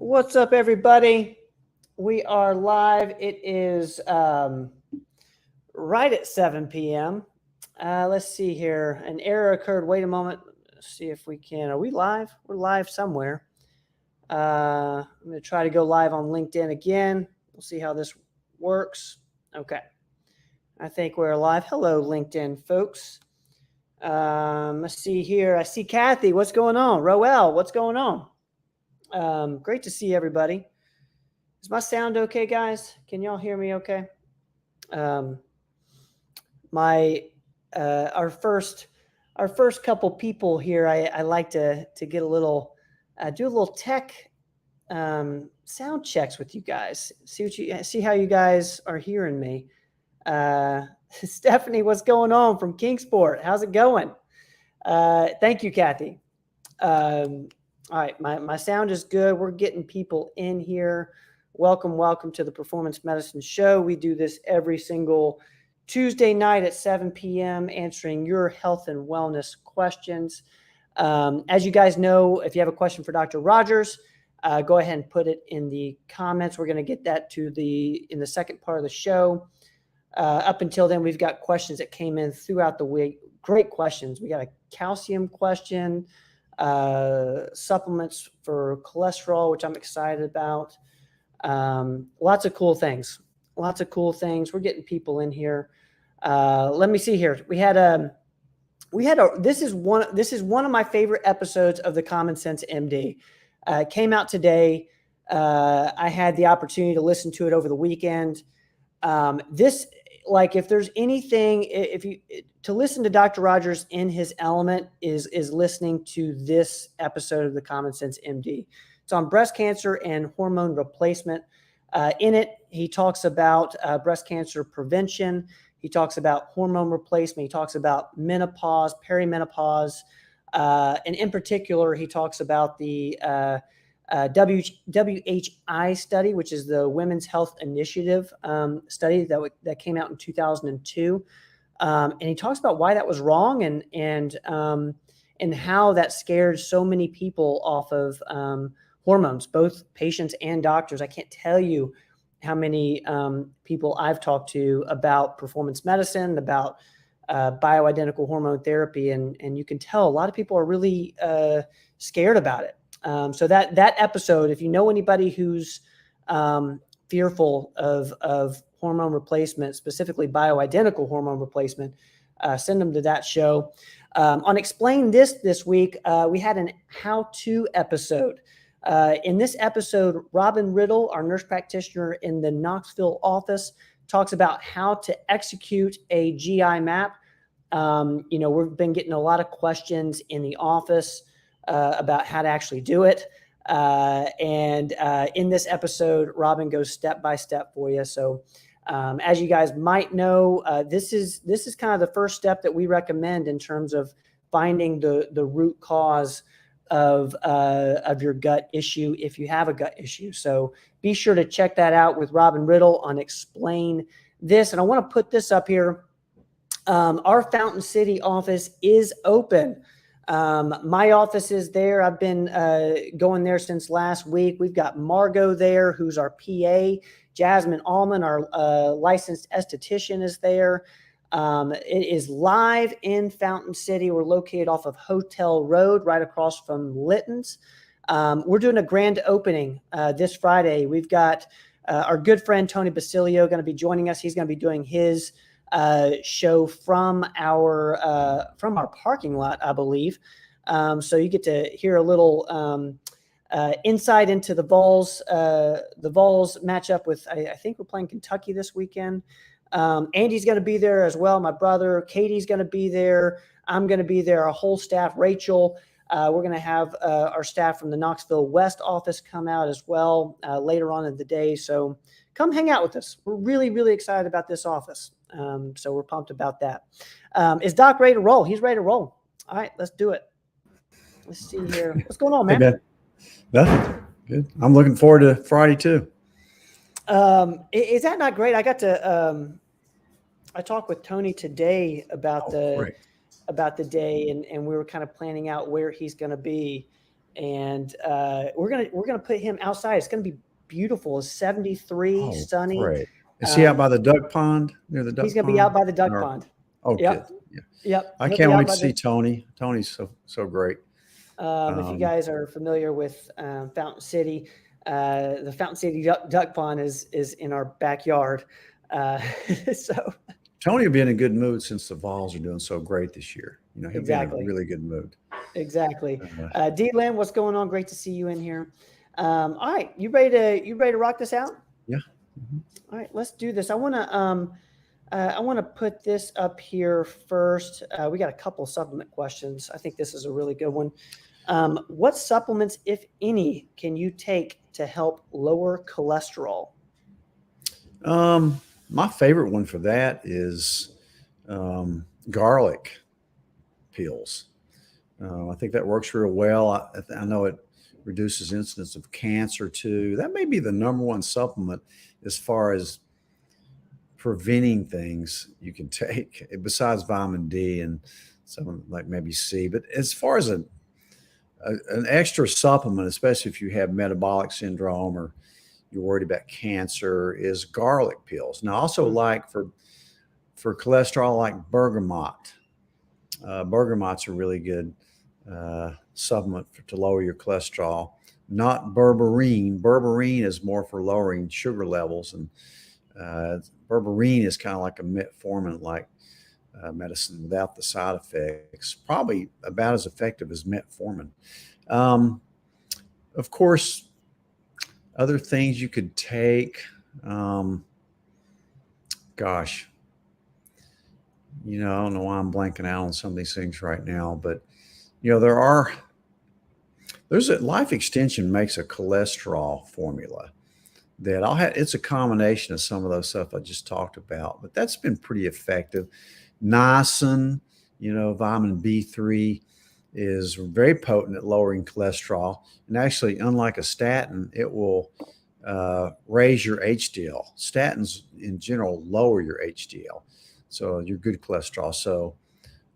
What's up, everybody? We are live. It is right at 7 p.m. Let's see here. An error occurred. Wait a moment. Let's see if we can. Are we live? We're live somewhere. I'm going to try to go live on LinkedIn again. We'll see how this works. Okay. I think we're live. Hello, LinkedIn folks. Let's see here. I see Kathy. What's going on? Roel, what's going on? Great to see everybody. Is my sound okay, guys? Can y'all hear me okay? Our first couple people here, I like to get a little do a little tech sound checks with you guys. See how you guys are hearing me. Stephanie, what's going on from Kingsport? How's it going? Thank you, Kathy. All right, my sound is good. We're getting people in here. Welcome to the Performance Medicine Show. We do this every single Tuesday night at 7 p.m., answering your health and wellness questions. As you guys know, if you have a question for Dr. Rogers, go ahead and put it in the comments. We're going to get that in the second part of the show. Up until then, we've got questions that came in throughout the week. Great questions. We got a calcium question, supplements for cholesterol, which I'm excited about. Lots of cool things. We're getting people in here. Let me see here. This is one of my favorite episodes of the Common Sense MD. It came out today. I had the opportunity to listen to it over the weekend. If there's anything, to listen to Dr. Rogers in his element is listening to this episode of the Common Sense MD. It's on breast cancer and hormone replacement. In it, he talks about breast cancer prevention. He talks about hormone replacement. He talks about menopause, perimenopause, and in particular, he talks about the WHI study, which is the Women's Health Initiative study that came out in 2002. And he talks about why that was wrong and how that scared so many people off of hormones, both patients and doctors. I can't tell you how many people I've talked to about performance medicine, about bioidentical hormone therapy, and you can tell a lot of people are really scared about it. So that episode, if you know anybody who's fearful of hormone replacement, specifically bioidentical hormone replacement, send them to that show. On Explain This week, we had an how-to episode. In this episode, Robin Riddle, our nurse practitioner in the Knoxville office, talks about how to execute a GI map. We've been getting a lot of questions in the office about how to actually do it. And in this episode, Robin goes step by step for you. So as you guys might know, this is kind of the first step that we recommend in terms of finding the root cause of your gut issue if you have a gut issue. So be sure to check that out with Robin Riddle on Explain This. And I want to put this up here. Our Fountain City office is open. My office is there. I've been going there since last week. We've got Margot there, who's our PA. Jasmine Allman, our licensed esthetician, is there. It is live in Fountain City. We're located off of Hotel Road, right across from Litton's. We're doing a grand opening this Friday. We've got our good friend Tony Basilio going to be joining us. He's going to be doing his show from our parking lot, I believe. So you get to hear a little insight into the Vols. The Vols match up with, I think we're playing Kentucky this weekend. Andy's going to be there as well. My brother, Katie's going to be there. I'm going to be there. Our whole staff, Rachel. We're going to have our staff from the Knoxville West office come out as well later on in the day. So come hang out with us. We're really, really excited about this office. So we're pumped about that. Is Doc ready to roll? He's ready to roll. All right, let's do it. Let's see here. What's going on, man? Hey, man. Nothing. Good. I'm looking forward to Friday too. Is that not great? I got to I talked with Tony today about the day, and we were kind of planning out where he's going to be. and we're gonna put him outside. It's gonna be beautiful. It's 73, Oh, sunny. great. Is he out by the duck pond, near the duck He's gonna pond? be out by the duck Or- pond. Oh, Yep. good. Yeah. Yep. I He'll can't be out wait to by see the. Tony. Tony's so great. If you guys are familiar with Fountain City, the Fountain City duck pond is in our backyard. So Tony will be in a good mood since the Vols are doing so great this year. You know, he'll Exactly. be in a really good mood. exactly. Uh, D-Land, what's going on? Great to see you in here. All right, you ready to rock this out? Yeah. Mhm. All right, let's do this. I want to put this up here first. We got a couple supplement questions. I think this is a really good one. What supplements, if any, can you take to help lower cholesterol? My favorite one for that is garlic pills. I think that works real well. I know it reduces incidence of cancer too. That may be the number one supplement as far as preventing things you can take besides vitamin D and some like maybe C. But as far as an extra supplement, especially if you have metabolic syndrome or you're worried about cancer, is garlic pills. Now, also like for cholesterol, like bergamot. Bergamot's a really good supplement to lower your cholesterol. Not berberine. Berberine is more for lowering sugar levels, and berberine is kind of like a metformin like medicine without the side effects. Probably about as effective as metformin. Of course, other things you could take. Gosh, I don't know why I'm blanking out on some of these things right now, but there's a Life Extension makes a cholesterol formula that it's a combination of some of those stuff I just talked about, but that's been pretty effective. Niacin, vitamin B3 is very potent at lowering cholesterol. And actually, unlike a statin, it will raise your HDL. Statins in general lower your HDL, so your good cholesterol. So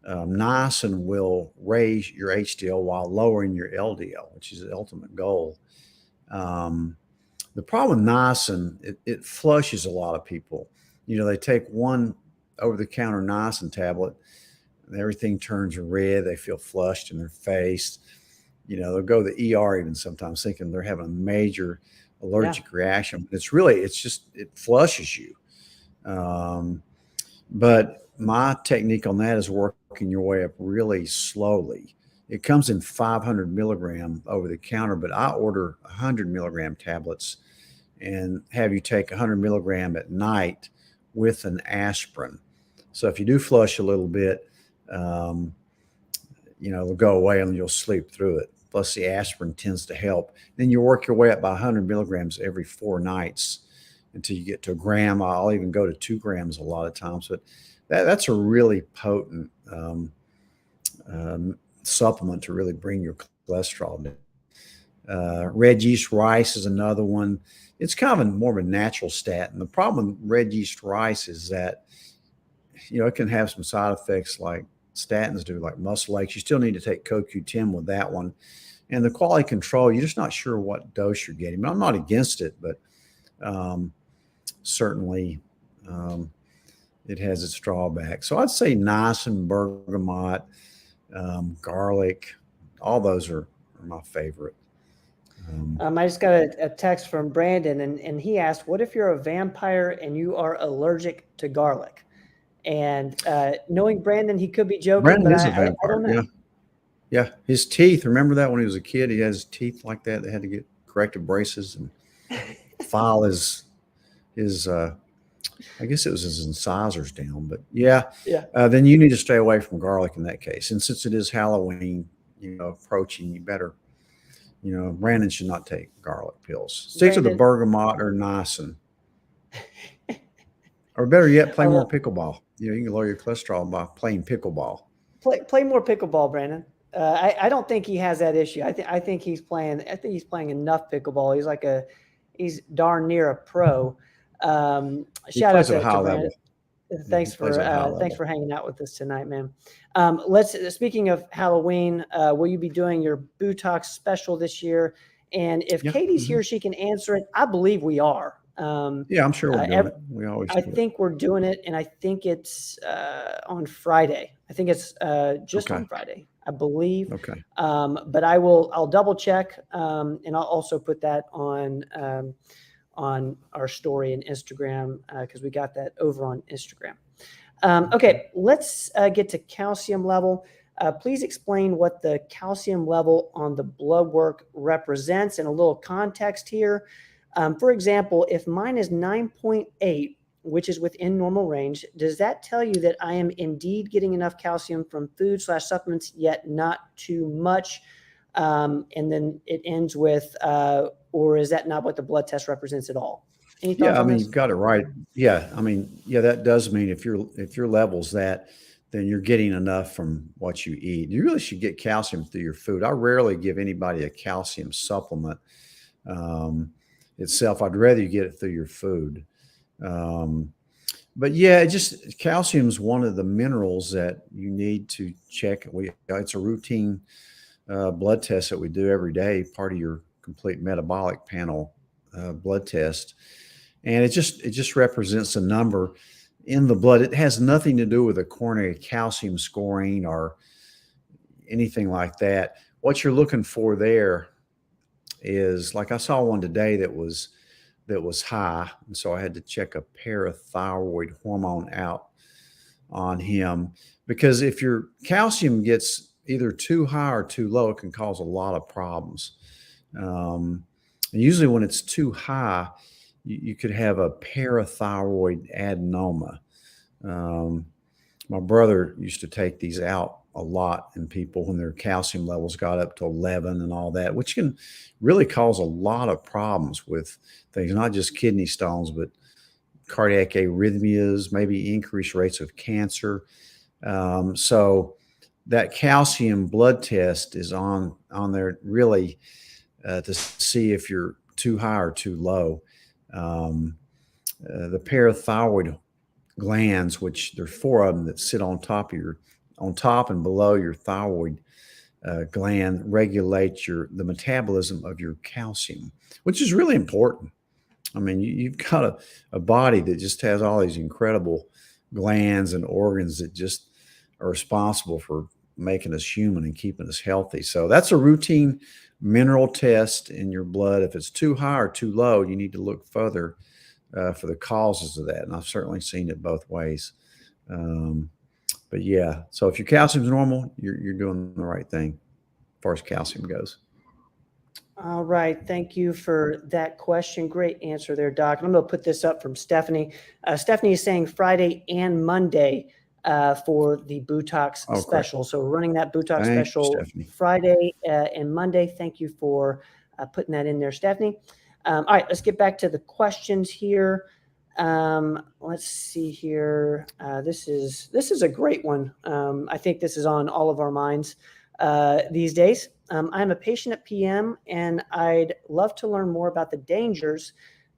niacin will raise your HDL while lowering your LDL, which is the ultimate goal. The problem with niacin, it flushes a lot of people. They take one over-the-counter niacin tablet, and everything turns red. They feel flushed in their face. They'll go to the ER even sometimes thinking they're having a major allergic reaction. It's just, it flushes you. But my technique on that is working your way up really slowly. It comes in 500 milligram over the counter, but I order 100 milligram tablets and have you take 100 milligram at night with an aspirin. So if you do flush a little bit, it'll go away and you'll sleep through it. Plus the aspirin tends to help. Then you work your way up by 100 milligrams every 4 nights until you get to a gram. I'll even go to 2 grams a lot of times, but that's a really potent supplement to really bring your cholesterol down. Red yeast rice is another one. It's kind of more of a natural statin. The problem with red yeast rice is that, it can have some side effects like statins do, like muscle aches. You still need to take CoQ10 with that one. And the quality control, you're just not sure what dose you're getting. I'm not against it, but certainly it has its drawbacks. So I'd say niacin, bergamot, garlic, all those are my favorite. I just got a text from Brandon, and he asked, what if you're a vampire and you are allergic to garlic? And knowing Brandon, he could be joking. Brandon but is a vampire. I don't know. Yeah. His teeth, remember that when he was a kid, he has teeth like that. They had to get corrective braces and file his I guess it was his incisors down, but then you need to stay away from garlic in that case. And since it is Halloween, approaching, you better, Brandon should not take garlic pills. Stick to the bergamot or niacin. Or better yet, play more pickleball. You can lower your cholesterol by playing pickleball. Play more pickleball, Brandon. I don't think he has that issue. I think he's playing enough pickleball. He's darn near a pro. He plays at a high level. He plays at a high Thanks level. for hanging out with us tonight, man. Speaking of Halloween, will you be doing your Botox special this year? And if Yeah. Katie's Mhm. here, she can answer it. I believe we are. Yeah, I'm sure we're doing Ev- it. We always I do it. think we're doing it, and I think it's on Friday. I think it's just Okay. on Friday, I believe. Okay. But I'll double check, and I'll also put that on our story and Instagram because we got that over on Instagram. Okay, let's get to calcium level. Please explain what the calcium level on the blood work represents and a little context here. For example, if mine is 9.8, which is within normal range, does that tell you that I am indeed getting enough calcium from food/supplements, yet not too much? And then it ends with, or is that not what the blood test represents at all? Any thoughts Yeah, I on mean, this? you've got it right. Yeah, I mean, yeah, that does mean if your level's that, then you're getting enough from what you eat. You really should get calcium through your food. I rarely give anybody a calcium supplement um, itself. I'd rather you get it through your food. Um, but yeah, it just calcium is one of the minerals that you need to check. It's a routine blood test that we do every day, part of your complete metabolic panel blood test, and it just represents a number in the blood. It has nothing to do with a coronary calcium scoring or anything like that. What you're looking for there is, like, I saw one today that was high, and so I had to check a parathyroid hormone out on him, because if your calcium gets either too high or too low, it can cause a lot of problems. Um, and usually, when it's too high, you could have a parathyroid adenoma. Um, my brother used to take these out a lot in people when their calcium levels got up to 11 and all that, which can really cause a lot of problems with things, not just kidney stones, but cardiac arrhythmias, maybe increased rates of cancer. So that calcium blood test is on there really to see if you're too high or too low. Um, the parathyroid glands, which there's four of them that sit on top and below your thyroid gland, regulate the metabolism of your calcium, which is really important. I mean, you've got a body that just has all these incredible glands and organs that just are responsible for making us human and keeping us healthy. So that's a routine mineral test in your blood. If it's too high or too low, you need to look further for the causes of that. And I've certainly seen it both ways. Um, but yeah, so if your calcium's normal, you're doing the right thing as far as calcium goes. All right. Thank you for that question. Great answer there, Doc. And I'm going to put this up from Stephanie. Stephanie is saying Friday and Monday for the Botox Okay. special. So we're running that Botox Thank you, special Stephanie. Friday and Monday. Thank you for putting that in there, Stephanie. All right. Let's get back to the questions here. Let's see here. This is a great one. I think this is on all of our minds these days. I'm a patient at PM, and I'd love to learn more about the dangers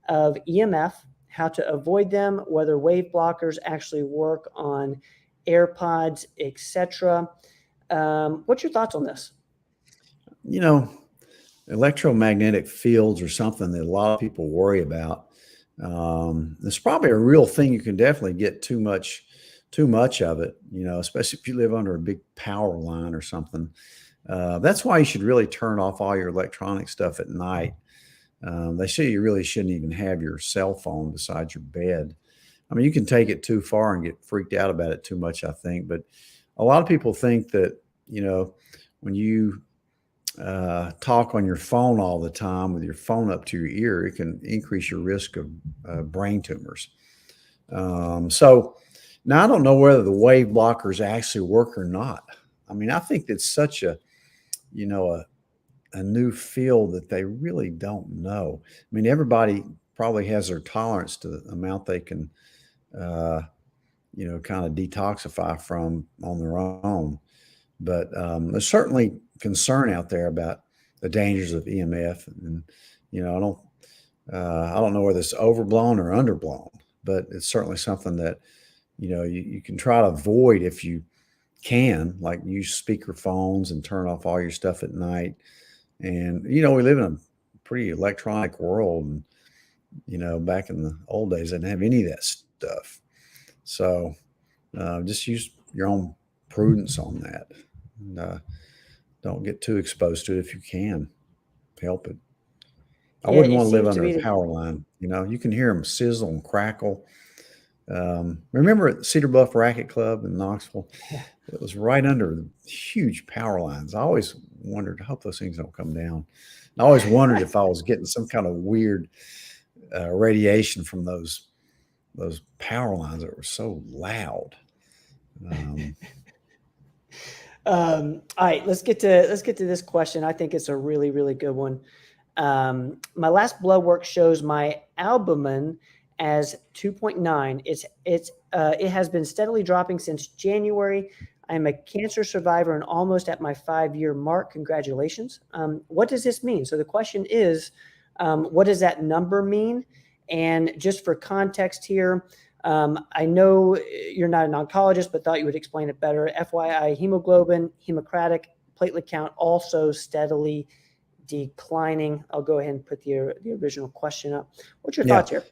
of EMF, how to avoid them, whether wave blockers actually work on AirPods, etc. What's your thoughts on this? You know, electromagnetic fields are something that a lot of people worry about. It's probably a real thing. You can definitely get too much of it, especially if you live under a big power line or something. That's why you should really turn off all your electronic stuff at night. They say you really shouldn't even have your cell phone beside your bed. I mean, you can take it too far and get freaked out about it too much, I think. But a lot of people think that, when you talk on your phone all the time with your phone up to your ear, it can increase your risk of brain tumors. So now I don't know whether the wave blockers actually work or not. I mean, I think it's such you know, a new field that they really don't know. I mean, everybody probably has their tolerance to the amount they can, uh, kind of detoxify from on their own. But there's certainly concern out there about the dangers of EMF, and I don't know whether it's overblown or underblown, but it's certainly something that you can try to avoid if you can, like use speaker phones and turn off all your stuff at night. And, we live in a pretty electronic world. And, back in the old days, I didn't have any of that stuff. So just use your own prudence on that. And don't get too exposed to it if you can help it. I Yeah, wouldn't it want to live seems to under be a power line. You can hear them sizzle and crackle. Remember at Cedar Bluff Racket Club in Knoxville? yeah. It was right under the huge power lines. I always wondered, I hope those things don't come down. I always wondered if I was getting some kind of weird radiation from those power lines that were so loud. All right, let's get to this question. I think it's a really, really good one. My last blood work shows my albumin as 2.9. It has been steadily dropping since January. I am a cancer survivor and almost at my 5-year mark. Congratulations. What does this mean? So the question is, what does that number mean? And just for context here, I know you're not an oncologist, but thought you would explain it better. FYI, hemoglobin, hemocratic, platelet count also steadily declining. I'll go ahead and put the original question up. What's your thoughts here?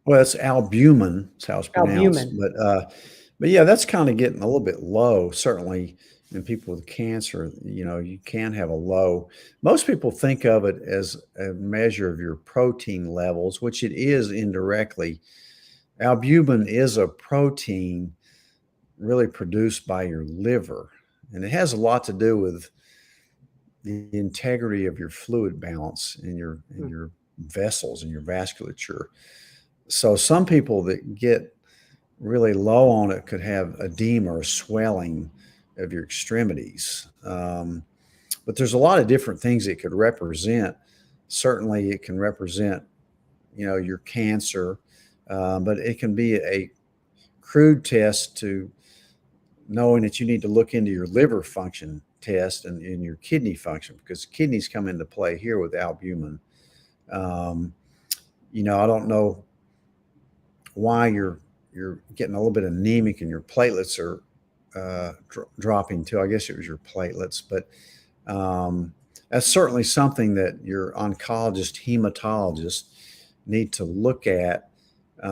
Well, it's albumin. That's how it's pronounced. Albumin. But yeah, that's kind of getting a little bit low. Certainly in people with cancer, you can have a low. Most people think of it as a measure of your protein levels, which it is indirectly. Albumin is a protein really produced by your liver, and it has a lot to do with the integrity of your fluid balance in your vessels and your vasculature. So some people that get really low on it could have edema or swelling of your extremities. But there's a lot of different things it could represent. Certainly it can represent, your cancer, but it can be a crude test to knowing that you need to look into your liver function test and your kidney function, because kidneys come into play here with albumin. I don't know why you're getting a little bit anemic and your platelets are dropping too. I guess it was your platelets, but that's certainly something that your oncologist, hematologist need to look at. A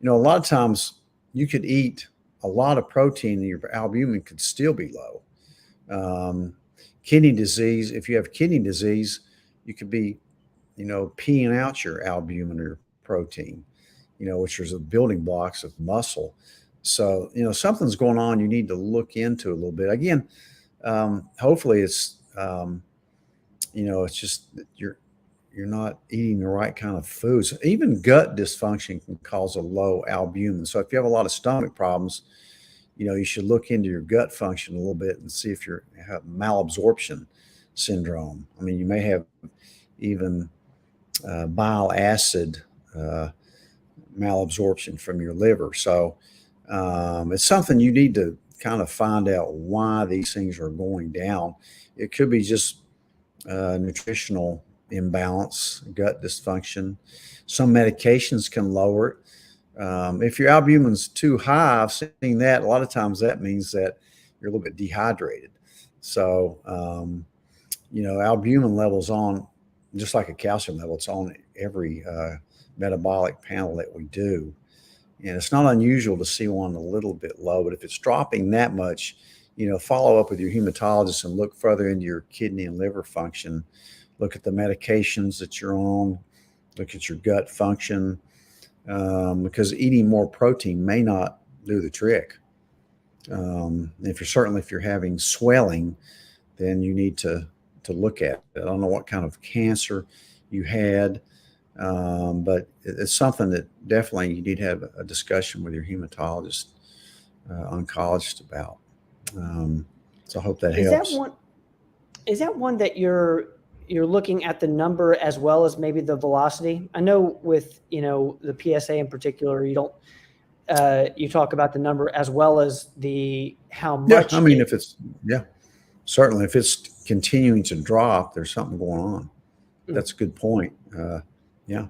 lot of times you could eat a lot of protein and your albumin could still be low. Kidney disease, if you have kidney disease, you could be, peeing out your albumin or protein, which is the building blocks of muscle. So, something's going on. You need to look into a little bit. Again, hopefully it's, it's just that you're not eating the right kind of foods. Even gut dysfunction can cause a low albumin. So if you have a lot of stomach problems, you should look into your gut function a little bit and see if you have malabsorption syndrome. I mean, you may have even bile acid malabsorption from your liver. So it's something you need to kind of find out why these things are going down. It could be just nutritional imbalance, gut dysfunction. Some medications can lower it. If your albumin's too high, I've seen that a lot of times. That means that you're a little bit dehydrated. So, albumin levels on just like a calcium level. It's on every metabolic panel that we do. And it's not unusual to see one a little bit low, but if it's dropping that much, follow up with your hematologist and look further into your kidney and liver function. Look at the medications that you're on, look at your gut function, because eating more protein may not do the trick. If you're having swelling, then you need to look at it. I don't know what kind of cancer you had, but it's something that definitely you need to have a discussion with your hematologist, oncologist about. So I hope that helps. Is that one that you're looking at the number as well as maybe the velocity? I know with, the PSA in particular, you don't, you talk about the number as well as how much. Yeah, I mean, certainly if it's continuing to drop, there's something going on. That's a good point. Yeah.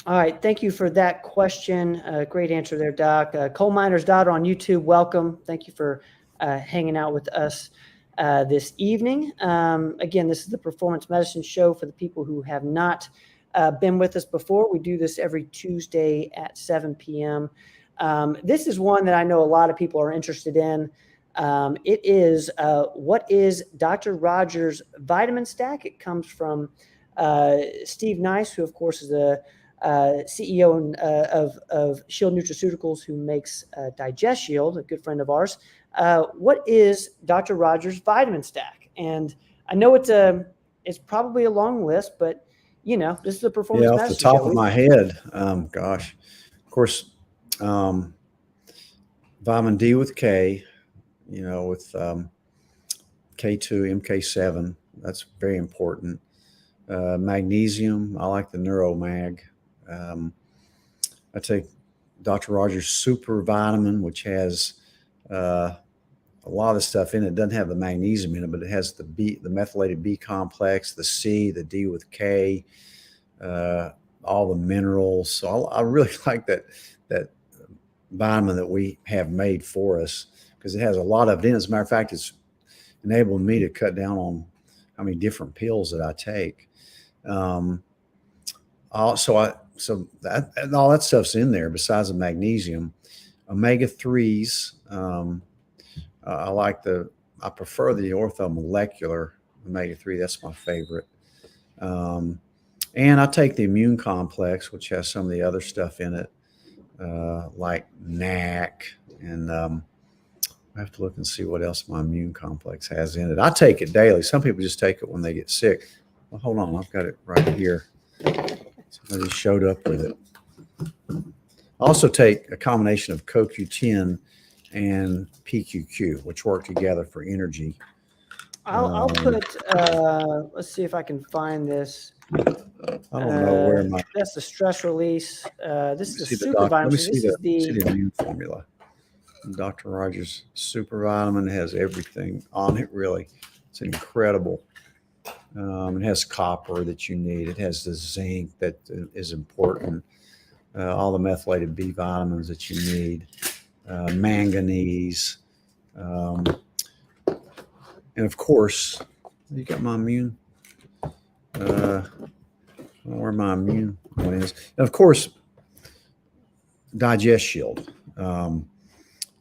All right. Thank you for that question. Great answer there, Doc. Coal Miner's Daughter on YouTube, welcome. Thank you for hanging out with us this evening. Again, this is the Performance Medicine Show for the people who have not been with us before. We do this every Tuesday at 7 p.m. This is one that I know a lot of people are interested in. It is what is Dr. Rogers' vitamin stack? It comes from Steve Nice, who, of course, is the CEO of Shield Nutraceuticals, who makes Digest Shield, a good friend of ours. What is Dr. Rogers' vitamin stack? And I know it's probably a long list, but this is a performance Off medicine the top show. of my head, gosh, of course, vitamin D with K, with K2, MK7, that's very important. Magnesium, I like the Neuromag. I take Dr. Rogers Super Vitamin, which has a lot of stuff in it. It doesn't have the magnesium in it, but it has the methylated B complex, the C, the D with K, all the minerals. So I really like that vitamin that we have made for us, because it has a lot of it in. As a matter of fact, it's enabling me to cut down on how many different pills that I take. So that and all that stuff's in there besides the magnesium. Omega-3s. I prefer the orthomolecular omega-3. That's my favorite. And I take the immune complex, which has some of the other stuff in it, like NAC. And I have to look and see what else my immune complex has in it. I take it daily. Some people just take it when they get sick. Well, hold on. I've got it right here. Somebody showed up with it. I also take a combination of CoQ10 and PQQ, which work together for energy. I'll put, let's see if I can find this. I don't know where my. That's the stress release. This is the super Let vitamin. me So see this is the immune formula. Dr. Rogers Super Vitamin has everything on it, really. It's incredible. It has copper that you need. It has the zinc that is important. All the methylated B vitamins that you need. Manganese. And of course, you got my immune. I don't know where my immune one is. And of course, Digest Shield.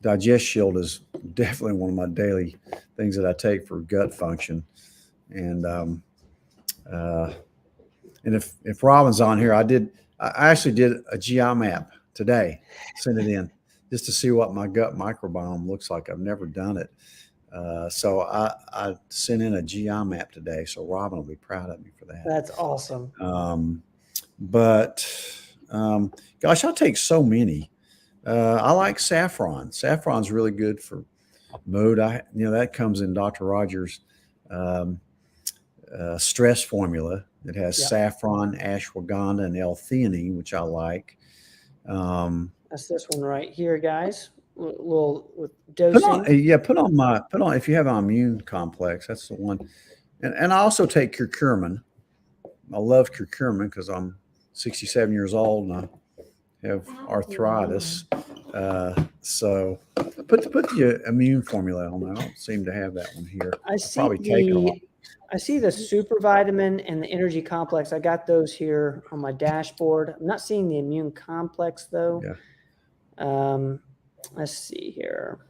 Digest Shield is definitely one of my daily things that I take for gut function. And if Robin's on here, I actually did a GI map today, sent it in just to see what my gut microbiome looks like. I've never done it. So I sent in a GI map today. So Robin will be proud of me for that. That's awesome. Gosh, I take so many. I like saffron. Saffron's really good for mood. That comes in Dr. Rogers' stress formula. It has saffron, ashwagandha, and L-theanine, which I like. That's this one right here, guys. Little with dosing. Put on if you have an immune complex. That's the one. And I also take curcumin. I love curcumin because I'm 67 years old and I have arthritis. So put the immune formula on there. I don't seem to have that one here. I see the super vitamin and the energy complex. I got those here on my dashboard. I'm not seeing the immune complex though. Yeah. Let's see here.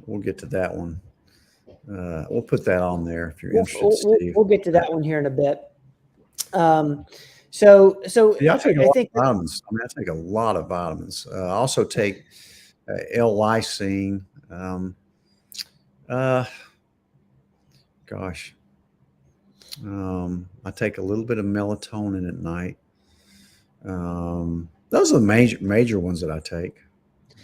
We'll get to that one. We'll put that on there if you're interested, Steve. We'll get to that one here in a bit. I take a lot of vitamins. I take a lot of vitamins. I also take L-lysine. I take a little bit of melatonin at night. Those are the major ones that I take.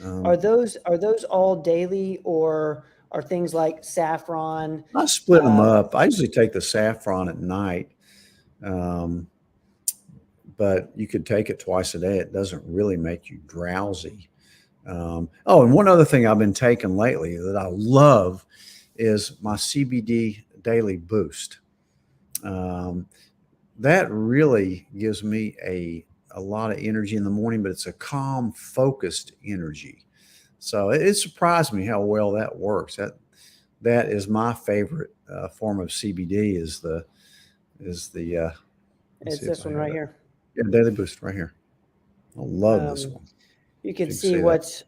Are those all daily, or are things like saffron? I split them up. I usually take the saffron at night, but you could take it twice a day. It doesn't really make you drowsy. And one other thing I've been taking lately that I love is my CBD Daily Boost. That really gives me a a lot of energy in the morning, but it's a calm, focused energy. So it surprised me how well that works. That is my favorite form of CBD. Is the let's It's see if this I one have right it. here. Yeah, Daily Boost right here. I love this Um, one. you If can you can see see that.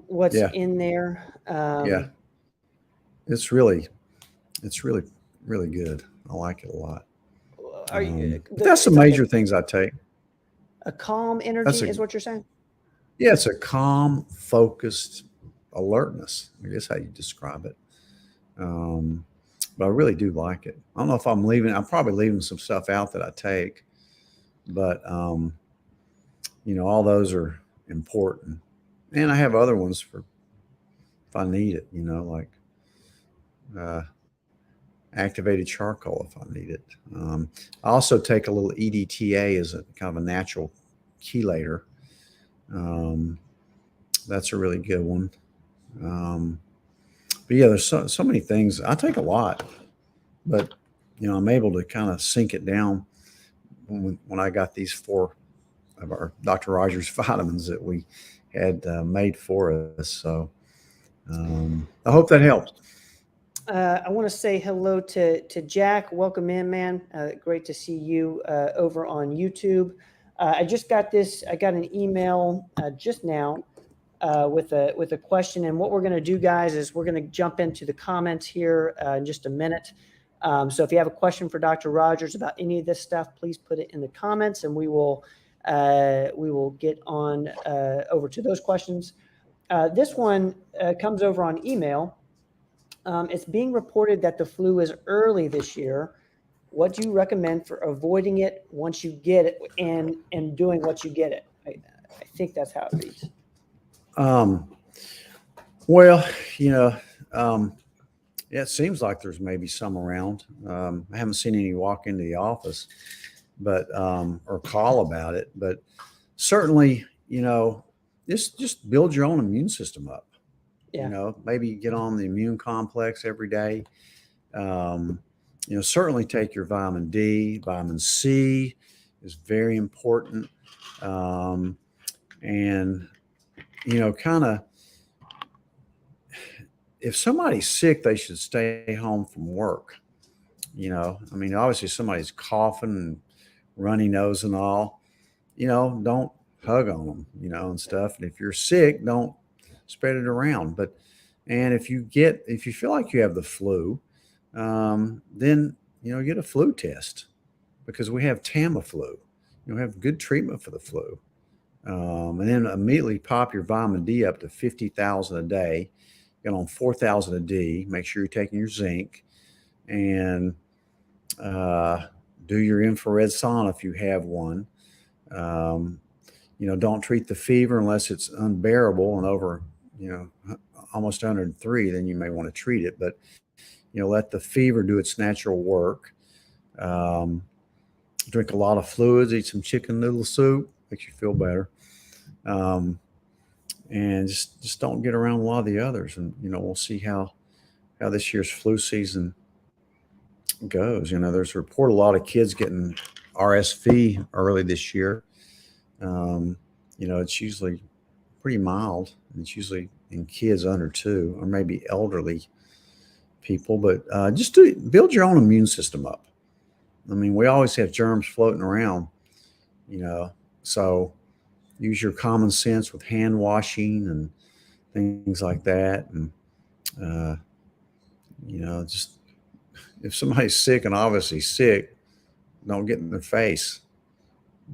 what's Yeah, in there. yeah. It's really really good. I like it a lot. Are you, But that's some it's like major things I take. a calm That's energy a is what you're saying? Yeah, it's a calm, focused alertness. I guess how you describe it. Um, but I really do like it. I don't know if I'm leaving. I'm probably leaving some stuff out that I take, but all those are important. And I have other ones for if I need it. Like uh, activated charcoal if I need it. I also take a little EDTA as a kind of a natural chelator. Um, that's a really good one. Um, but yeah, there's so many things. I take a lot, but I'm able to kind of sink it down when I got these 4 of our Dr. Rogers vitamins that we had made for us. So I hope that helps. I want to say hello to Jack. Welcome in, man. Great to see you over on YouTube. I just got this. I got an email just now with a question, and what we're going to do, guys, is we're going to jump into the comments here in just a minute. So if you have a question for Dr. Rogers about any of this stuff, please put it in the comments, and we will get on over to those questions. This one comes over on email. It's being reported that the flu is early this year. What do you recommend for avoiding it once you get it and doing what you get it? I think that's how it reads. Um, well, you know, um, yeah, it seems like there's maybe some around. I haven't seen any walk into the office, but or call about it. But certainly, just build your own immune system up. Yeah. Maybe get on the immune complex every day. Um, certainly take your vitamin D, vitamin C is very important. Um, and, kind of, if somebody's sick, they should stay home from work. Obviously somebody's coughing and runny nose and all, don't hug on them, and stuff. And if you're sick, don't spread it around. And if you feel like you have the flu, then, get a flu test because we have Tamiflu. Have good treatment for the flu. And then immediately pop your vitamin D up to 50,000 a day. Get on 4,000 a D. Make sure you're taking your zinc and do your infrared sauna if you have one. Um, don't treat the fever unless it's unbearable and over, almost 103, then you may want to treat it. But, let the fever do its natural work. Drink a lot of fluids, eat some chicken noodle soup, makes you feel better. And just don't get around a lot of the others. And, we'll see how this year's flu season goes. There's a report a lot of kids getting RSV early this year. It's usually pretty mild. It's usually in kids under 2 or maybe elderly people, but just build your own immune system up. We always have germs floating around, so use your common sense with hand washing and things like that. And, just if somebody's sick and obviously sick, don't get in their face.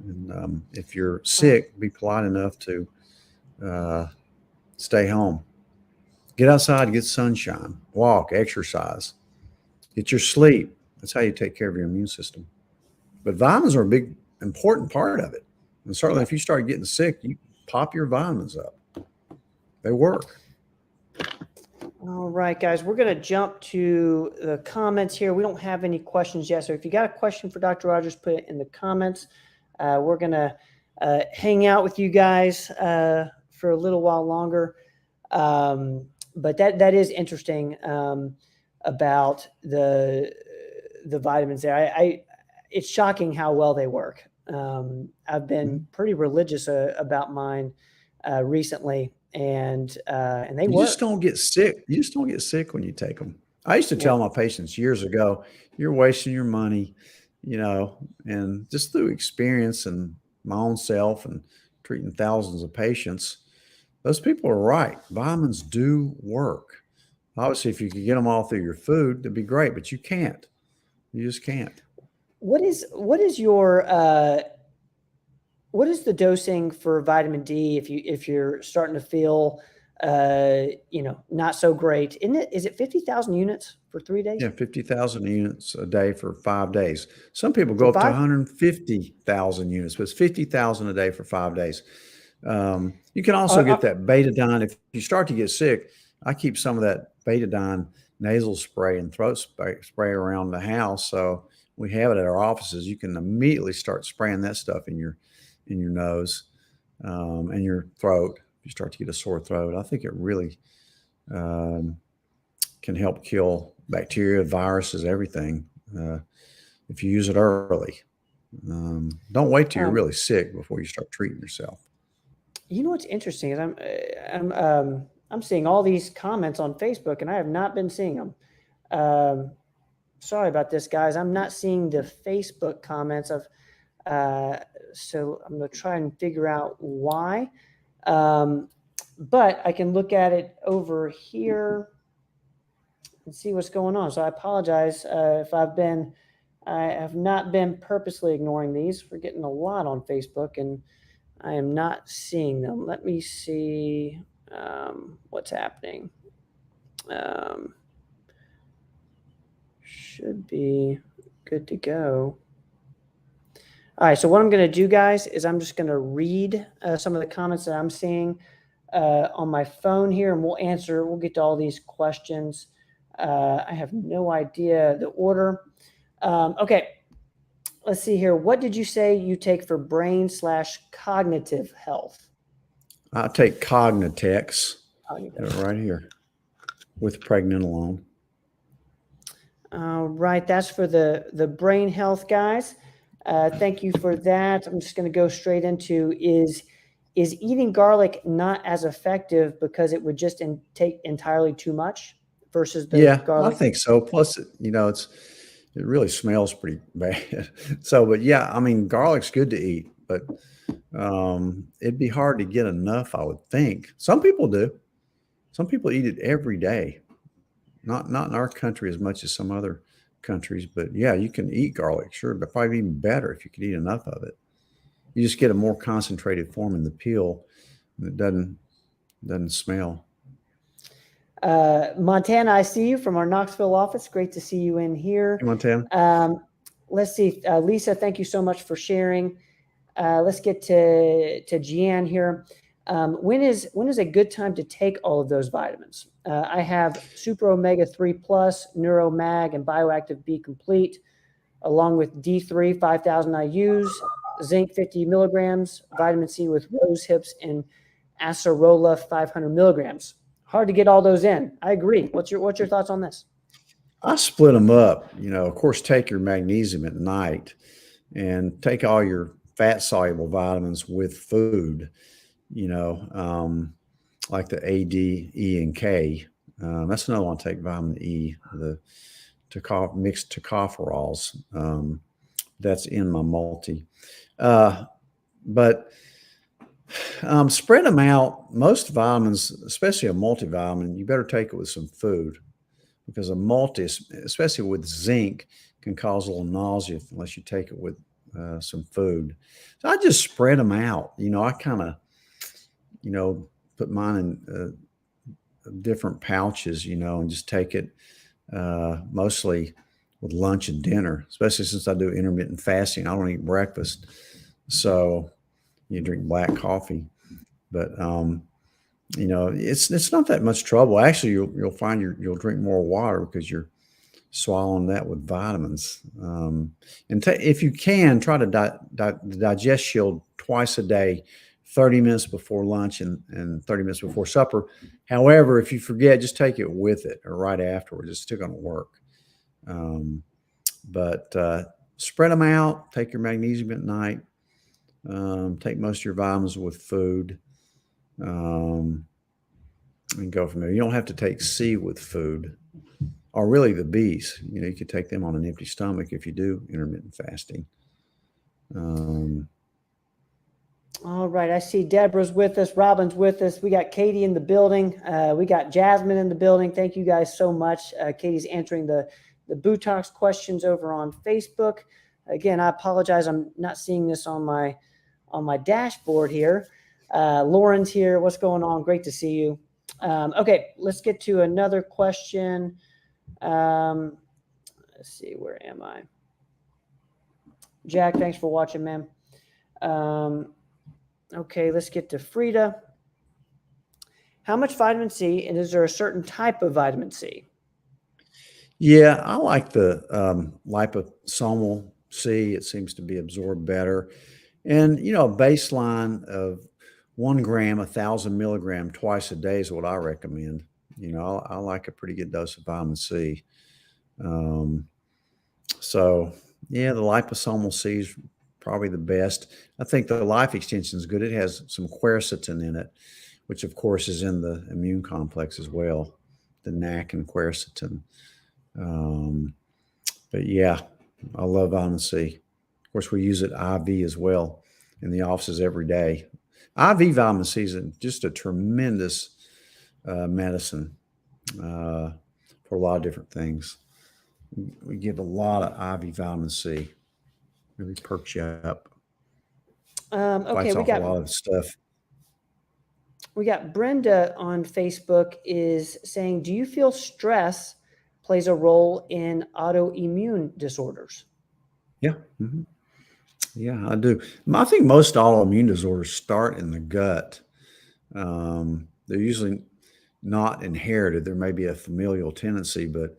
And if you're sick, be polite enough to stay home. Get outside, get sunshine, walk, exercise, get your sleep. That's how you take care of your immune system. But vitamins are a big, important part of it. And certainly if you start getting sick, you pop your vitamins up. They work. All right, guys, we're going to jump to the comments here. We don't have any questions yet. So if you got a question for Dr. Rogers, put it in the comments. We're going to hang out with you guys for a little while longer. But that is interesting about the vitamins there. It's shocking how well they work. I've been pretty religious about mine recently, and they You just work. don't get sick. You just don't get sick when you take them. I used to Yeah. tell my patients years ago, you're wasting your money, and just through experience and my own self and treating thousands of patients, those people are right. Vitamins do work. Obviously, if you could get them all through your food, that'd be great, but you can't. You just can't. What is the dosing for vitamin D if you're starting to feel not so great? Is it 50,000 units for 3 days? Yeah, 50,000 units a day for 5 days. Some people go For up to 5? 150,000 units, but it's 50,000 a day for 5 days. You can also Uh, get uh, that betadine. If you start to get sick, I keep some of that betadine nasal spray and throat spray around the house. So we have it at our offices. You can immediately start spraying that stuff in your nose and your throat. If you start to get a sore throat, I think it really um, can help kill bacteria, viruses, everything if you use it early. Don't wait till you're um, really sick before you start treating yourself. you know what's interesting is I'm seeing all these comments on Facebook, and I have not been seeing them. Um, Sorry about this, guys. I'm not seeing the Facebook comments of. Uh, so I'm going to try and figure out why. Um, but I can look at it over here and see what's going on. So I apologize if I have not been purposely ignoring these. We're getting a lot on Facebook, and I am not seeing them. Let me see what's happening. Um, should be good to go. All right, so what I'm going to do, guys, is I'm just going to read some of the comments that I'm seeing on my phone here, and we'll get to all these questions. I have no idea the order. Okay, let's see here. What did you say you take for brain/cognitive health? I take Cognitex Cognitive. right here with pregnenolone. All right, that's for the brain health, guys. Thank you for that. I'm just going to go straight into is eating garlic not as effective because it would just take entirely too much versus the Yeah, I garlic? think so. Plus, it really smells pretty bad. So, but yeah, I mean, garlic's good to eat, but it'd be hard to get enough, I would think. Some people do. Some people eat it every day. Not in our country as much as some other countries, but yeah, you can eat garlic, sure, but probably even better if you could eat enough of it. You just get a more concentrated form in the peel, and it doesn't smell. Montana, I see you from our Knoxville office. Great to see you in here. Hey, Montana. Let's see. Lisa, thank you so much for sharing. Let's get to Gian here. When is a good time to take all of those vitamins? I have Super Omega 3 Plus, Neuromag, and Bioactive B Complete, along with D3 5,000 IUs, zinc 50 milligrams, vitamin C with rose hips, and acerola 500 milligrams. Hard to get all those in. I agree. What's your thoughts on this? I split them up. Of course, take your magnesium at night and take all your fat soluble vitamins with food, like the A, D, E, and K. That's another one. Take vitamin E, the mixed tocopherols. That's in my multi. But spread them out. Most vitamins, especially a multivitamin, you better take it with some food because a multi, especially with zinc, can cause a little nausea unless you take it with some food. So I just spread them out. I kind of, put mine in different pouches, and just take it mostly with lunch and dinner, especially since I do intermittent fasting. I don't eat breakfast. So you drink black coffee, but it's not that much trouble. Actually, you'll find you'll drink more water because you're swallowing that with vitamins. And if you can, try to digest shield twice a day, 30 minutes before lunch and 30 minutes before supper. However, if you forget, just take it with it or right afterwards. It's still going to work. But spread them out. Take your magnesium at night. Take most of your vitamins with food, and go from there. You don't have to take C with food, or really the B's. You could take them on an empty stomach if you do intermittent fasting. All right. I see Deborah's with us. Robin's with us. We got Katie in the building. We got Jasmine in the building. Thank you guys so much. Katie's answering the Botox questions over on Facebook. Again, I apologize. I'm not seeing this on my dashboard here. Lauren's here. What's going on? Great to see you. Okay, let's get to another question. Let's see, where am I? Jack, thanks for watching, man. Okay, let's get to Frida. How much vitamin C, and is there a certain type of vitamin C? Yeah, I like the liposomal C. It seems to be absorbed better. And, a baseline of 1 gram, 1,000 milligram twice a day is what I recommend. I like a pretty good dose of vitamin C. So, yeah, the liposomal C is probably the best. I think the Life Extension is good. It has some quercetin in it, which of course is in the immune complex as well, the NAC and quercetin. But yeah, I love vitamin C. Of course, we use it IV as well in the offices every day. IV vitamin C is just a tremendous medicine for a lot of different things. We give a lot of IV vitamin C. Really perks you up. Okay, Fights off a lot of stuff. We got Brenda on Facebook is saying, do you feel stress plays a role in autoimmune disorders? Yeah. Mm-hmm. Yeah, I do. I think most autoimmune disorders start in the gut. They're usually not inherited. There may be a familial tendency, but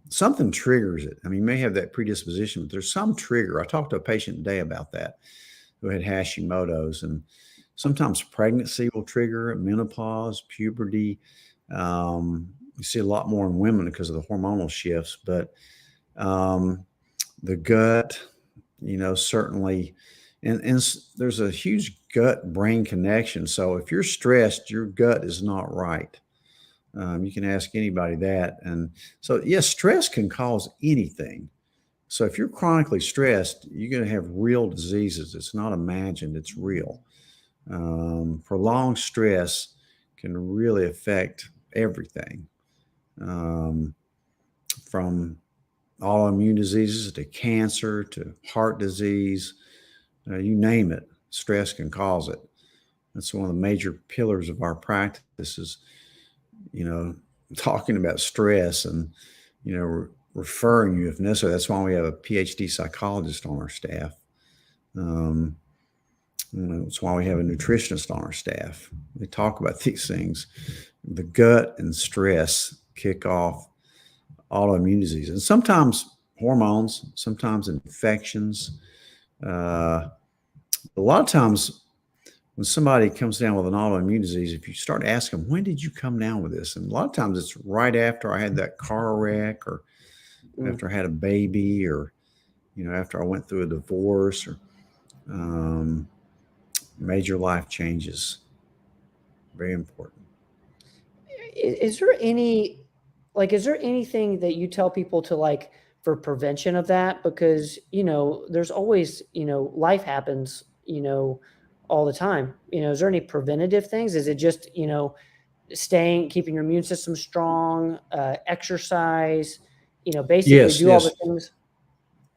something triggers it. I mean, you may have that predisposition, but there's some trigger. I talked to a patient today about that who had Hashimoto's, and sometimes pregnancy will trigger it, menopause, puberty. You see a lot more in women because of the hormonal shifts, but the gut, certainly, and there's a huge gut brain connection. So if you're stressed, your gut is not right. You can ask anybody that. And so, yes, stress can cause anything. So if you're chronically stressed, you're going to have real diseases. It's not imagined, it's real. Prolonged stress can really affect everything, from autoimmune diseases to cancer to heart disease, you name it, stress can cause it. That's one of the major pillars of our practice is, talking about stress and, referring you if necessary. That's why we have a PhD psychologist on our staff. That's why we have a nutritionist on our staff. We talk about these things. The gut and stress kick off autoimmune disease, and sometimes hormones, sometimes infections. A lot of times when somebody comes down with an autoimmune disease, if you start asking them, when did you come down with this? And a lot of times it's right after I had that car wreck, or after I had a baby, or, after I went through a divorce, or major life changes. Very important. Is there anything that you tell people to for prevention of that? Because, there's always, life happens, all the time. Is there any preventative things? Is it just, keeping your immune system strong, exercise, basically do all the things?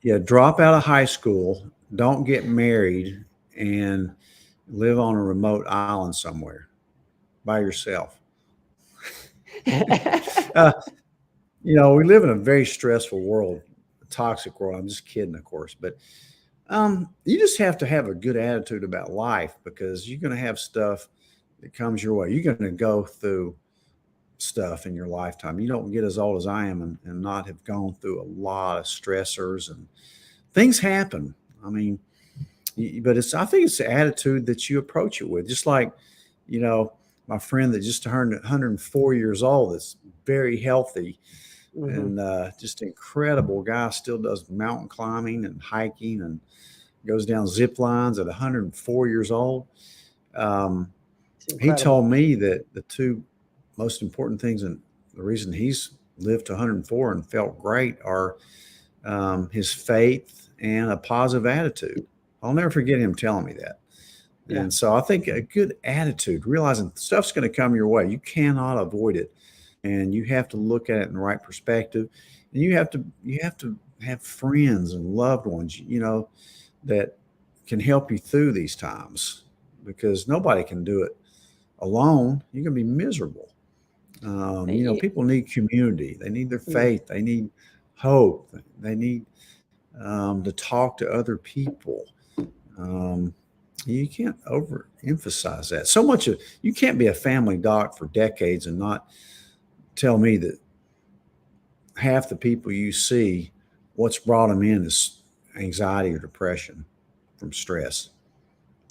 Yeah. Drop out of high school, don't get married, and live on a remote island somewhere by yourself. We live in a very stressful world, a toxic world. I'm just kidding, of course, but you just have to have a good attitude about life, because you're going to have stuff that comes your way. You're going to go through stuff in your lifetime. You don't get as old as I am and not have gone through a lot of stressors, and things happen. I mean, but I think it's the attitude that you approach it with. Just like, my friend that just turned 104 years old, that's very healthy, and just incredible guy, still does mountain climbing and hiking, and goes down zip lines at 104 years old. It's He incredible. told me that the two most important things and the reason he's lived to 104 and felt great are his faith and a positive attitude. I'll never forget him telling me that. Yeah. And so I think a good attitude, realizing stuff's going to come your way, you cannot avoid it, and you have to look at it in the right perspective, and you have to have friends and loved ones, that can help you through these times, because nobody can do it alone. You're going to be miserable. People need community. They need their faith. They need hope. They need to talk to other people. You can't overemphasize that. So much of you can't be a family doc for decades and not tell me that half the people you see, what's brought them in is anxiety or depression from stress.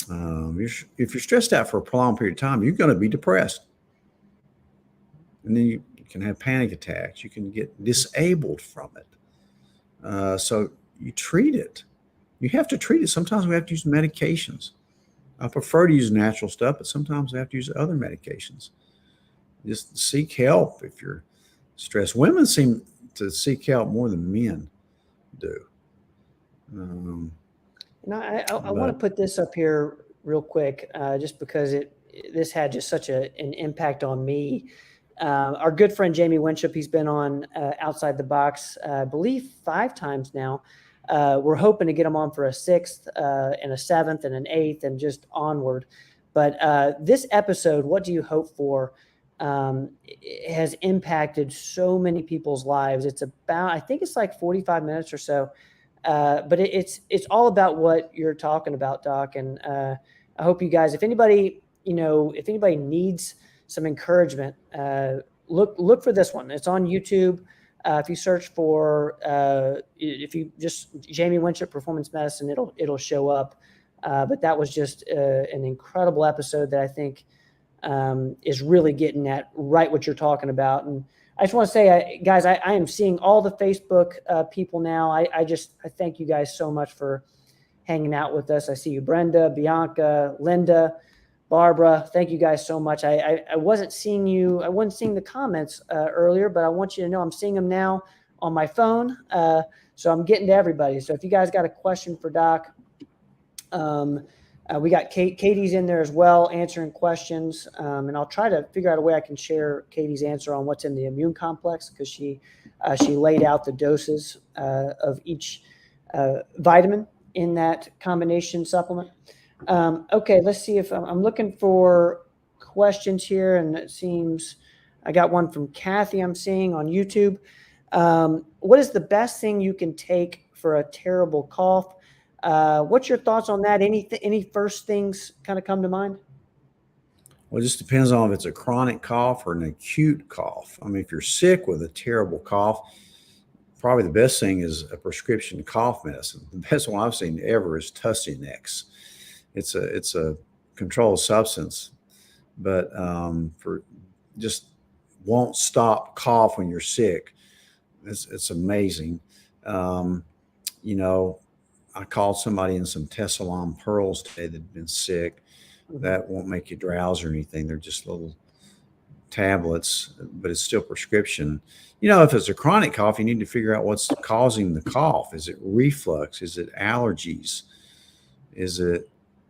If you're stressed out for a prolonged period of time, you're going to be depressed. And then you can have panic attacks. You can get disabled from it. So you treat it. You have to treat it. Sometimes we have to use medications. I prefer to use natural stuff, but sometimes we have to use other medications. Just seek help if you're stressed. Women seem to seek help more than men do. I want to put this up here real quick, just because this had just such an impact on me. Our good friend Jamie Winship, he's been on Outside the Box, I believe 5 times now. We're hoping to get him on for a 6th and a 7th and an 8th and just onward. But this episode, What Do You Hope For, has impacted so many people's lives. It's about, I think it's like 45 minutes or so. But it's all about what you're talking about, Doc. And I hope you guys, if anybody needs some encouragement, look for this one. It's on YouTube. If you search for, if you just Jamie Winship Performance Medicine, it'll show up. But that was just an incredible episode that I think is really getting at right what you're talking about. And I just want to say, guys, I am seeing all the Facebook people now. I thank you guys so much for hanging out with us. I see you, Brenda, Bianca, Linda, Barbara. Thank you guys so much. I wasn't seeing you. I wasn't seeing the comments earlier, but I want you to know I'm seeing them now on my phone. So I'm getting to everybody. So if you guys got a question for Doc, we got Katie's in there as well, answering questions. And I'll try to figure out a way I can share Katie's answer on what's in the immune complex, because she laid out the doses of each vitamin in that combination supplement. Okay, let's see if I'm looking for questions here. And it seems I got one from Kathy I'm seeing on YouTube. What is the best thing you can take for a terrible cough? What's your thoughts on that? Any first things kind of come to mind? Well, it just depends on if it's a chronic cough or an acute cough. I mean, if you're sick with a terrible cough, probably the best thing is a prescription cough medicine. The best one I've seen ever is Tussinex. It's a controlled substance, but for just won't stop cough when you're sick. It's amazing. I called somebody in some Tessalon Pearls today that had been sick. That won't make you drowsy or anything. They're just little tablets, but it's still prescription. If it's a chronic cough, you need to figure out what's causing the cough. Is it reflux? Is it allergies? Is it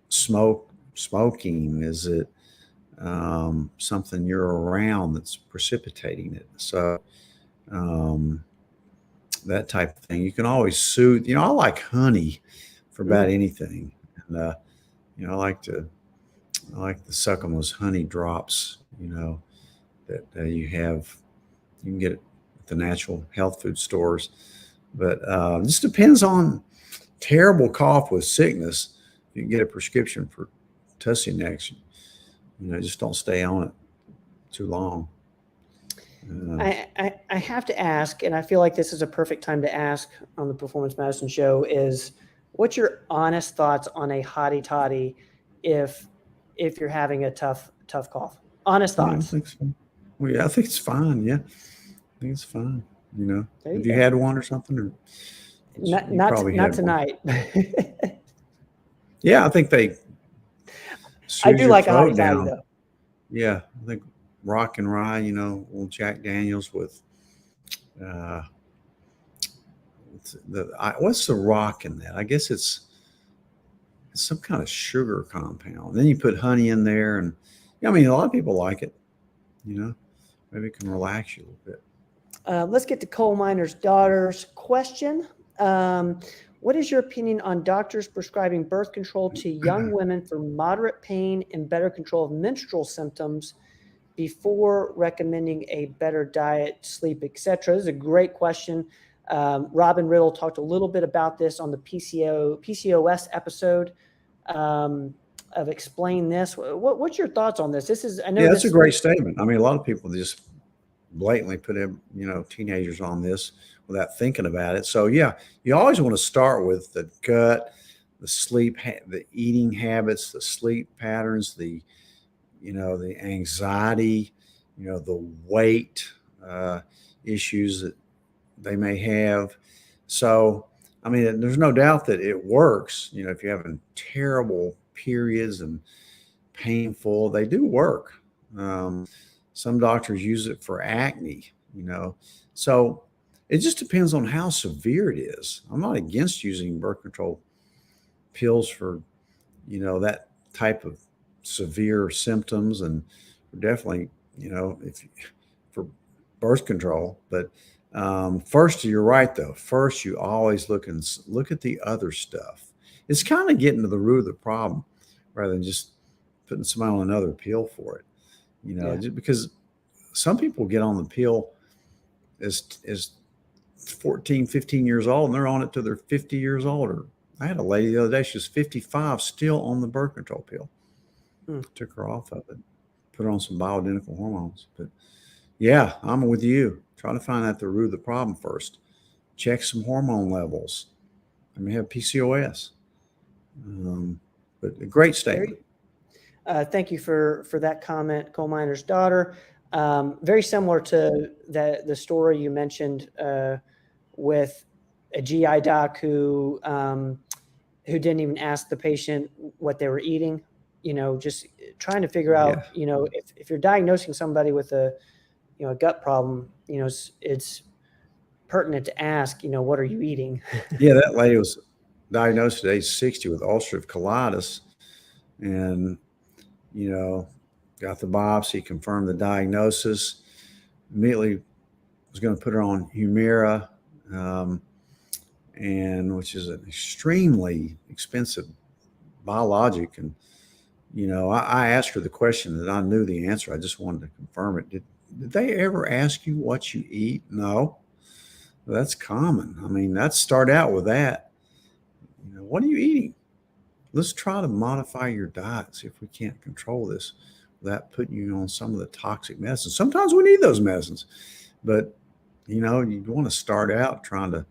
smoking? Is it something you're around that's precipitating it? So that type of thing. You can always soothe. I like honey for about anything. And, I like to suck on those honey drops, that you can get it at the natural health food stores. But it just depends on terrible cough with sickness. You can get a prescription for Tussinex. Just don't stay on it too long. I have to ask, and I feel like this is a perfect time to ask on the Performance Medicine Show, is what's your honest thoughts on a hottie toddy if you're having a tough cough? Honest thoughts. I think so. Well, yeah, I think it's fine. Yeah, I think it's fine. Have you go. had one or something? Or not tonight. Yeah, I think they I soothe do your like a throat hottie toddy down. though. Yeah, I think rock and rye, little Jack Daniels with uh, what's the rock in that? I guess it's some kind of sugar compound. Then you put honey in there, and I mean, a lot of people like it. You know, maybe it can relax you a little bit. Let's get to coal miner's daughter's question. What is your opinion on doctors prescribing birth control to young women for moderate pain and better control of menstrual symptoms before recommending a better diet, sleep, etc.? This is a great question. Robin Riddle talked a little bit about this on the PCOS episode of Explain This. What's your thoughts on this? I know Yeah, that's a this. great statement. I mean, a lot of people just blatantly put teenagers on this without thinking about it. So yeah, you always want to start with the gut, the sleep, the eating habits, the sleep patterns, the anxiety, the weight issues that they may have. So, I mean, there's no doubt that it works. If you're having terrible periods and painful, they do work. Some doctors use it for acne. So it just depends on how severe it is. I'm not against using birth control pills for, that type of severe symptoms, and definitely, if for birth control. But first, you're right though. First, you always look at the other stuff. It's kind of getting to the root of the problem rather than just putting somebody on another pill for it. Yeah. Just because some people get on the pill as 14, 15 years old, and they're on it till they're 50 years old. Or I had a lady the other day, she was 55, still on the birth control pill. Took her off of it, put her on some bioidentical hormones. But yeah, I'm with you. Try to find out the root of the problem first. Check some hormone levels. I may have PCOS. But a great statement. Thank you for that comment, coal miner's daughter. Very similar to the story you mentioned with a GI doc who didn't even ask the patient what they were eating. Just trying to figure out, if you're diagnosing somebody with a gut problem, it's pertinent to ask, what are you eating? Yeah, that lady was diagnosed at age 60 with ulcerative colitis, and got the biopsy, confirmed the diagnosis. Immediately was going to put her on Humira, and which is an extremely expensive biologic. And I asked her the question that I knew the answer. I just wanted to confirm it. Did they ever ask you what you eat? No. That's common. I mean, let's start out with that. What are you eating? Let's try to modify your diet, see if we can't control this without putting you on some of the toxic medicines. Sometimes we need those medicines, but you want to start out trying to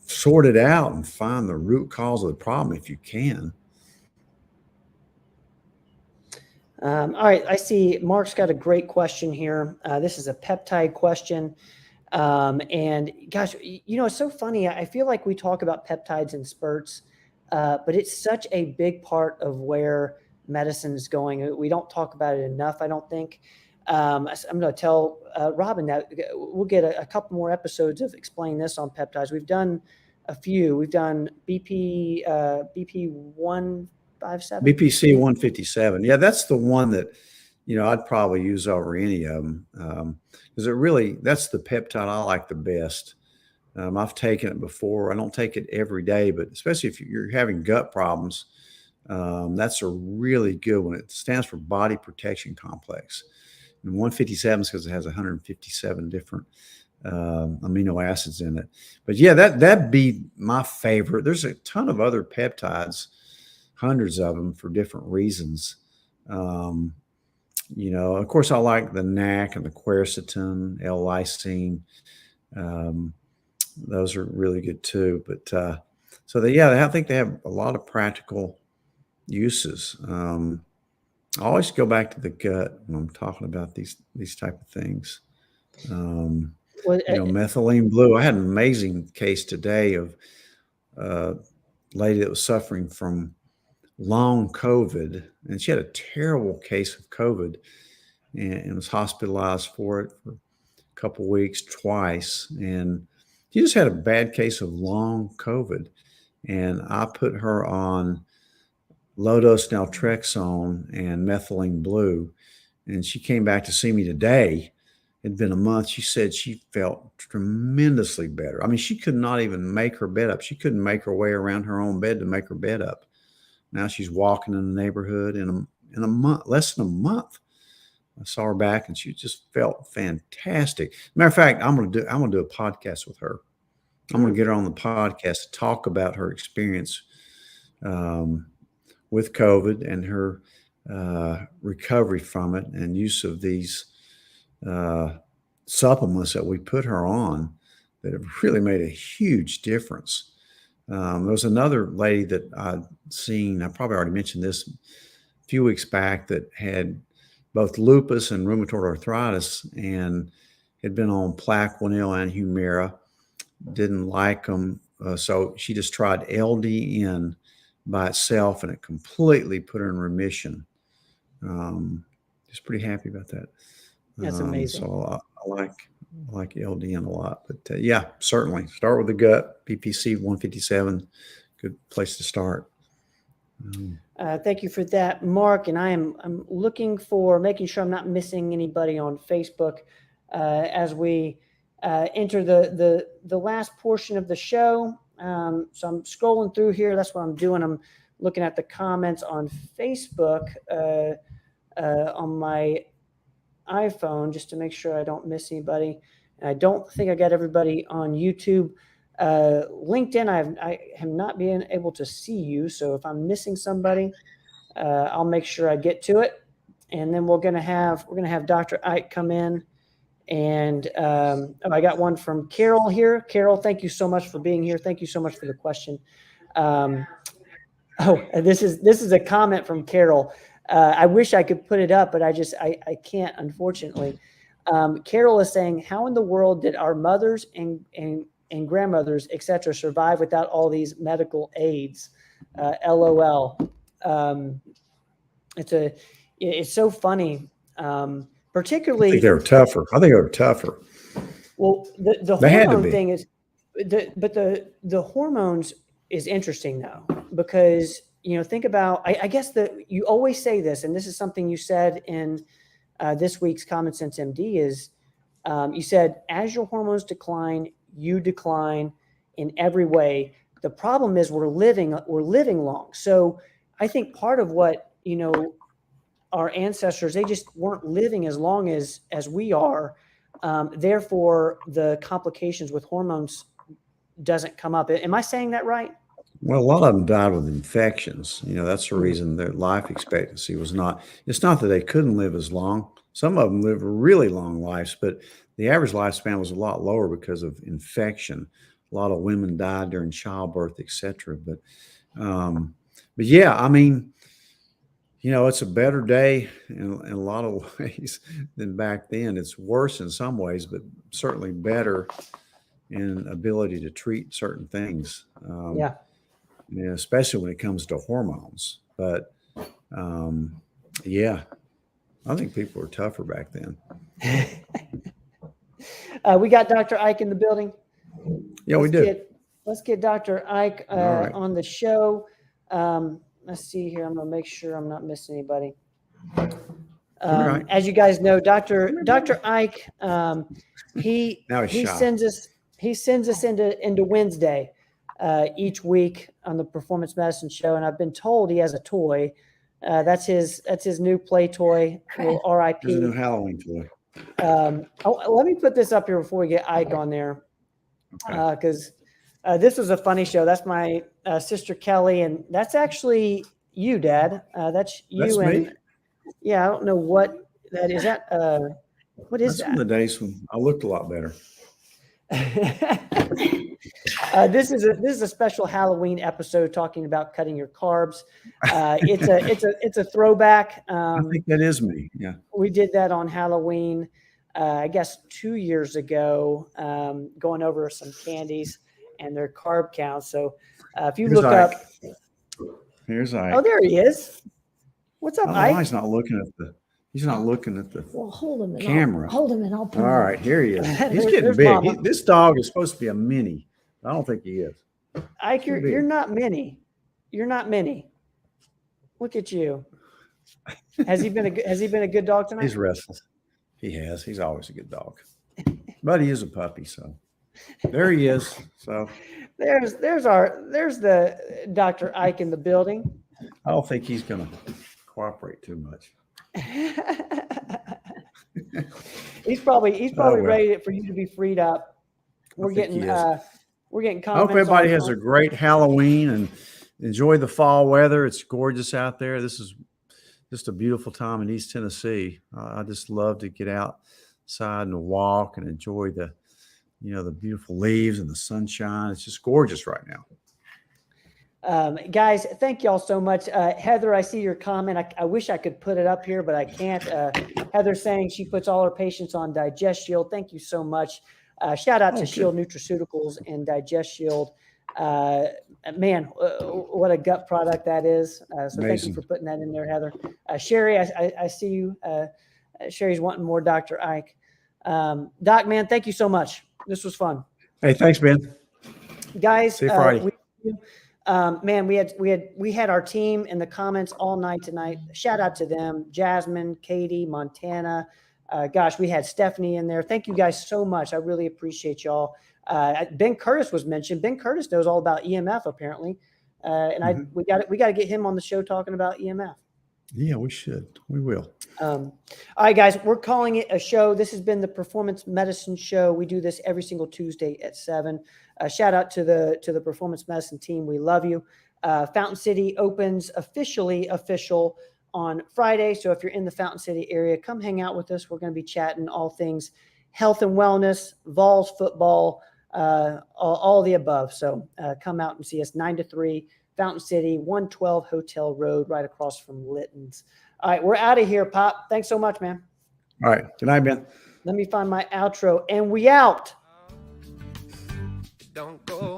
sort it out and find the root cause of the problem if you can. All right, I see Mark's got a great question here. This is a peptide question. And gosh, it's so funny. I feel like we talk about peptides in spurts, but it's such a big part of where medicine is going. We don't talk about it enough, I don't think. I'm going to tell Robin that we'll get a couple more episodes of Explain This on peptides. We've done a few. We've done BP 157. BPC 157. Yeah, that's the one that I'd probably use over any of them, because that's the peptide I like the best. I've taken it before. I don't take it every day, but especially if you're having gut problems, that's a really good one. It stands for Body Protection Complex. And 157 is because it has 157 different amino acids in it. But yeah, that'd be my favorite. There's a ton of other peptides, hundreds of them for different reasons. Of course, I like the NAC and the quercetin, L-lysine. Those are really good too. But I think they have a lot of practical uses. I always go back to the gut when I'm talking about these type of things. Methylene blue. I had an amazing case today of lady that was suffering from long COVID, and she had a terrible case of COVID and was hospitalized for it for a couple of weeks twice. And she just had a bad case of long COVID. And I put her on low dose naltrexone and methylene blue. And she came back to see me today. It'd been a month. She said she felt tremendously better. I mean, she could not even make her bed up. She couldn't make her way around her own bed to make her bed up. Now she's walking in the neighborhood in a month, less than a month. I saw her back and she just felt fantastic. Matter of fact, I'm gonna do a podcast with her. I'm gonna get her on the podcast to talk about her experience with COVID and her recovery from it and use of these supplements that we put her on that have really made a huge difference. There was another lady that I'd seen, I probably already mentioned this a few weeks back, that had both lupus and rheumatoid arthritis and had been on Plaquenil and Humira, didn't like them. So she just tried LDN by itself and it completely put her in remission. Just pretty happy about that. That's amazing. So I like LDN a lot, but yeah, certainly start with the gut. PPC 157, good place to start. Thank you for that, Mark. And I'm looking for making sure I'm not missing anybody on Facebook as we enter the last portion of the show. So I'm scrolling through here. That's what I'm doing. I'm looking at the comments on Facebook on my iPhone just to make sure I don't miss anybody. And I don't think I got everybody on YouTube. LinkedIn, I have not been able to see you. So if I'm missing somebody, I'll make sure I get to it. And then we're gonna have Dr. Ike come in. And I got one from Carol here. Carol, thank you so much for being here. Thank you so much for the question. This is a comment from Carol. I wish I could put it up, but I can't, unfortunately. Carol is saying, how in the world did our mothers and grandmothers, et cetera, survive without all these medical aids? LOL. It's so funny. Particularly, I think they were tougher. Well, the They had to hormone be. thing is, the hormones is interesting though, because think about, I guess you always say this, and this is something you said in this week's Common Sense MD is you said as your hormones decline, you decline in every way. The problem is we're living long. So I think part of what our ancestors, they just weren't living as long as we are. Therefore, the complications with hormones doesn't come up. Am I saying that right? Well, a lot of them died with infections. That's the reason their life expectancy was not. It's not that they couldn't live as long. Some of them lived really long lives, but the average lifespan was a lot lower because of infection. A lot of women died during childbirth, et cetera. But yeah, I mean, it's a better day in a lot of ways than back then. It's worse in some ways, but certainly better in ability to treat certain things. Especially when it comes to hormones. But yeah, I think people were tougher back then. We got Dr. Ike in the building. Yeah, we do. Let's get Dr. Ike right. on the show. Let's see here. I'm going to make sure I'm not missing anybody. Right. As you guys know, Dr. Ike, he sends us into Wednesday each week on the Performance Medicine Show, and I've been told he has a toy. That's his new play toy. RIP. There's a new Halloween toy. Let me put this up here before we get Ike on there, because this was a funny show. That's my sister Kelly, and that's actually you, Dad. That's you. That's and me. Yeah, I don't know what that is. What is That's from the days when I looked a lot better. This is a special Halloween episode talking about cutting your carbs. It's a throwback. I think that is me. Yeah, we did that on Halloween, I guess 2 years ago, going over some candies. and their carb counts. So if you Here's look up, Ike. Here's Ike. oh, there he is. What's up, I don't know why Ike? he's not looking at the. He's not looking at the Well, hold him. camera. Hold him, and I'll put All him. right, here he is. He's There's getting big. Mama. This dog is supposed to be a mini. I don't think he is. Ike, Should be. you're not mini. You're not mini. Look at you. Has he been a good dog tonight? He's restless. He has. He's always a good dog. But he is a puppy, so there he is. So There's the Dr. Ike in the building. I don't think he's gonna cooperate too much. he's probably well. ready for you to be freed up. We're think getting he is. comments. I hope everybody on- has a great Halloween and enjoy the fall weather. It's gorgeous out there. This is just a beautiful time in East Tennessee. I just love to get outside and walk and enjoy the beautiful leaves and the sunshine. It's just gorgeous right now. Guys, thank y'all so much. Heather, I see your comment. I wish I could put it up here, but I can't. Heather saying she puts all her patients on Digest Shield. Thank you so much. Shout out to good. Shield Nutraceuticals and Digest Shield. Man, what a gut product that is. So thank you Amazing. for putting that in there, Heather. Sherry, I see you. Sherry's wanting more Dr. Ike. Doc, man, thank you so much. This was fun. Hey, thanks, Ben. Guys, See you Friday. man, we had our team in the comments all night tonight. Shout out to them. Jasmine, Katie, Montana. Gosh, we had Stephanie in there. Thank you guys so much. I really appreciate y'all. Ben Curtis was mentioned. Ben Curtis knows all about EMF apparently. And we got to get him on the show talking about EMF. Yeah, we should. We will. All right, guys, we're calling it a show. This has been the Performance Medicine Show. We do this every single Tuesday at 7. Shout out to the Performance Medicine team. We love you. Fountain City opens official on Friday. So if you're in the Fountain City area, come hang out with us. We're going to be chatting all things health and wellness, Vols football, all the above. So come out and see us 9 to 3, Fountain City, 112 Hotel Road, right across from Litton's. All right, we're out of here, Pop. Thanks so much, man. All right. Good night, Ben. Let me find my outro, and we out. Don't go